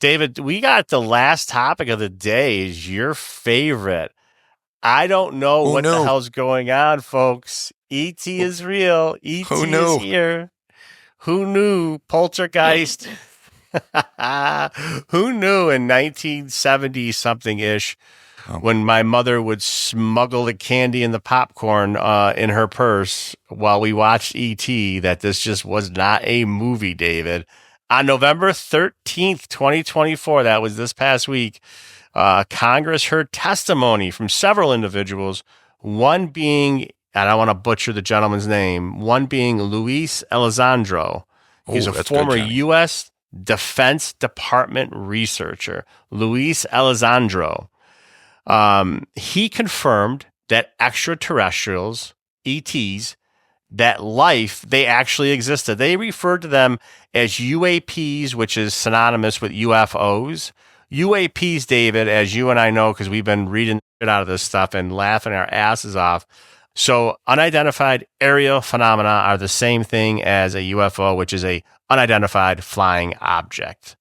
David, we got the last topic of the day is your favorite. I don't know what the hell's going on, folks. E.T. is real. E.T. is here. Who knew? Poltergeist. Who knew in 1970-something-ish when my mother would smuggle the candy and the popcorn in her purse while we watched E.T. that this just was not a movie, David. On November 13th, 2024, that was this past week, Congress heard testimony from several individuals, one being, and I want to butcher the gentleman's name, one being Luis Elizondo. He's a former U.S. Defense Department researcher, Luis Elizondo. He confirmed that extraterrestrials, ETs, that life, they actually existed. They referred to them as UAPs, which is synonymous with UFOs. UAPs, David, as you and I know, because we've been reading shit out of this stuff and laughing our asses off. So unidentified aerial phenomena are the same thing as a UFO, which is a unidentified flying object.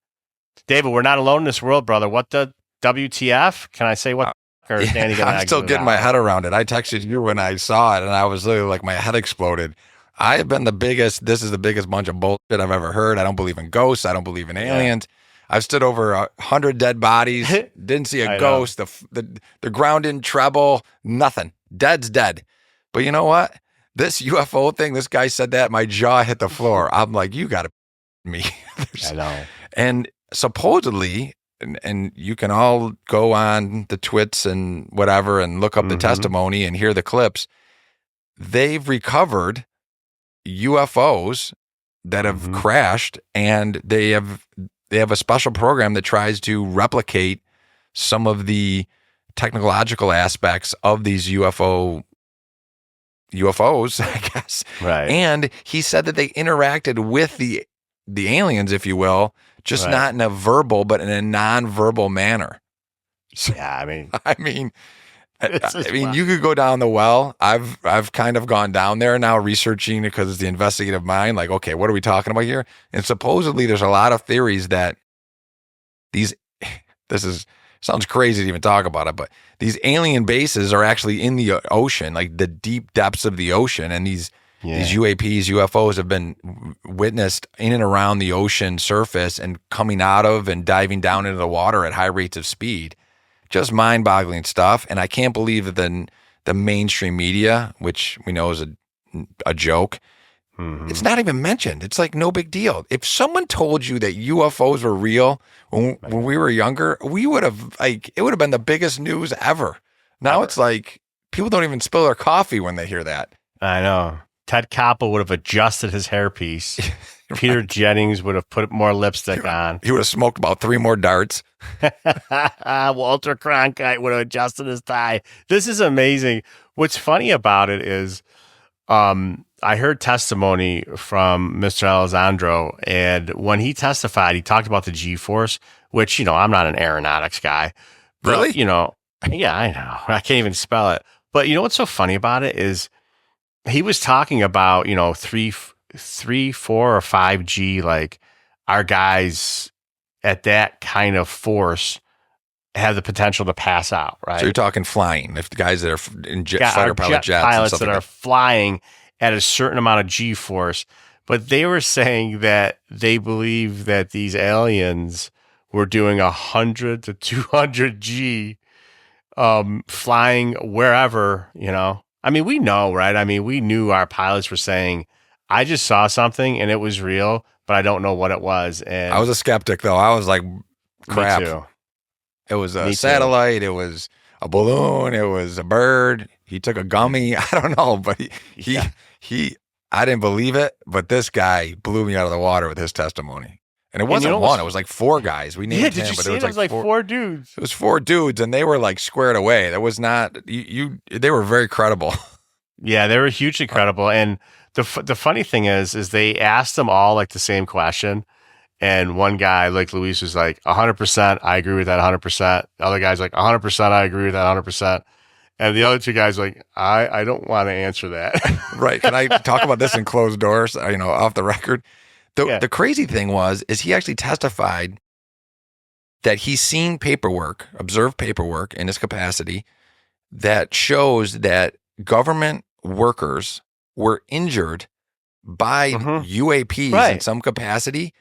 David, we're not alone in this world, brother. What the WTF? Can I say what? Or I'm still getting my head around it. I texted you when I saw it, and I was literally like, my head exploded. I have been this is the biggest bunch of bullshit I've ever heard. I don't believe in ghosts. I don't believe in aliens. I've stood over 100 dead bodies, didn't see a ghost. The ground didn't treble, nothing. Dead's dead. But you know what? This UFO thing, this guy said that, my jaw hit the floor. I'm like, you got to me. I know. And supposedly, and you can all go on the twits and whatever and look up the testimony and hear the clips. They've recovered UFOs that have crashed, and they have a special program that tries to replicate some of the technological aspects of these UFOs, I guess. Right. And he said that they interacted with the aliens, if you will, just not in a verbal, but in a non-verbal manner. So, yeah, I mean, you could go down the well. I've kind of gone down there now researching it because it's the investigative mind. Like, okay, what are we talking about here? And supposedly there's a lot of theories that sounds crazy to even talk about it, but these alien bases are actually in the ocean, like the deep depths of the ocean. And these UAPs, UFOs have been witnessed in and around the ocean surface and coming out of and diving down into the water at high rates of speed. Just mind-boggling stuff. And I can't believe that the mainstream media, which we know is a joke, it's not even mentioned. It's like no big deal. If someone told you that UFOs were real when we were younger, we would have it would have been the biggest news ever. Now it's like people don't even spill their coffee when they hear that. I know. Ted Koppel would have adjusted his hairpiece. Peter Jennings would have put more lipstick on. He would have smoked about 3 more darts. Walter Cronkite would have adjusted his tie. This is amazing. What's funny about it is I heard testimony from Mr. Elizondo, and when he testified, he talked about the G-force, which, I'm not an aeronautics guy. Really? But, yeah, I know. I can't even spell it. But you know what's so funny about it is he was talking about, 3, 4, or 5G, like our guys at that kind of force have the potential to pass out, right? So you're talking flying. If the guys that are in fighter pilot jets pilots and stuff that are flying at a certain amount of G-force, but they were saying that they believe that these aliens were doing 100 to 200 G flying wherever, I mean, we know, right? I mean, we knew our pilots were saying, I just saw something and it was real, but I don't know what it was. And I was a skeptic, though. I was like, crap. Me too. It was a satellite. It was a balloon. It was a bird. He took a gummy. I don't know, but I didn't believe it. But this guy blew me out of the water with his testemony. And it wasn't one. It was like 4 guys. We named him, but it was like 4 dudes. It was 4 dudes, and they were like squared away. That was not they were very credible. Yeah, they were hugely credible. And the funny thing is they asked them all like the same question. And one guy, like Luis, was like, 100%, I agree with that 100%. The other guy's like, 100%, I agree with that 100%. And the other 2 guys like, I don't want to answer that. Right. Can I talk about this in closed doors, off the record? The crazy thing is he actually testified that he's seen paperwork, observed paperwork in his capacity that shows that government workers were injured by UAPs in some capacity,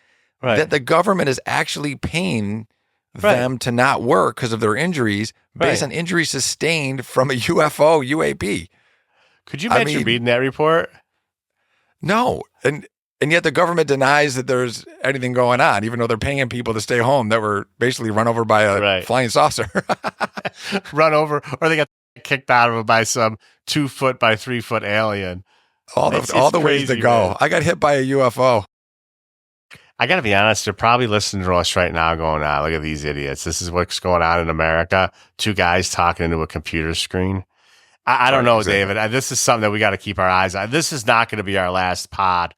that the government is actually paying them to not work because of their injuries based on injuries sustained from a UFO UAP. Could you imagine reading that report? No. And yet the government denies that there's anything going on, even though they're paying people to stay home that were basically run over by a flying saucer. Run over, or they got kicked out of it by some 2 foot by 3 foot alien. All the ways to go. Man. I got hit by a UFO. I got to be honest, they're probably listening to us right now going, look at these idiots. This is what's going on in America. 2 guys talking into a computer screen. I don't know, exactly. David. This is something that we got to keep our eyes on. This is not going to be our last pod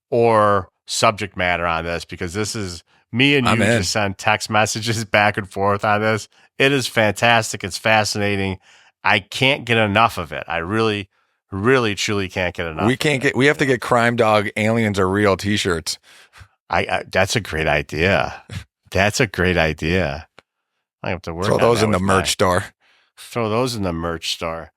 or subject matter on this, because this is me and you just send text messages back and forth on this. It is fantastic. It's fascinating. I can't get enough of it. I really, really, truly can't get enough. We have to get Crime Dog Aliens Are Real t-shirts. That's a great idea. That's a great idea. I have to work Throw those in the merch store. Throw those in the merch store.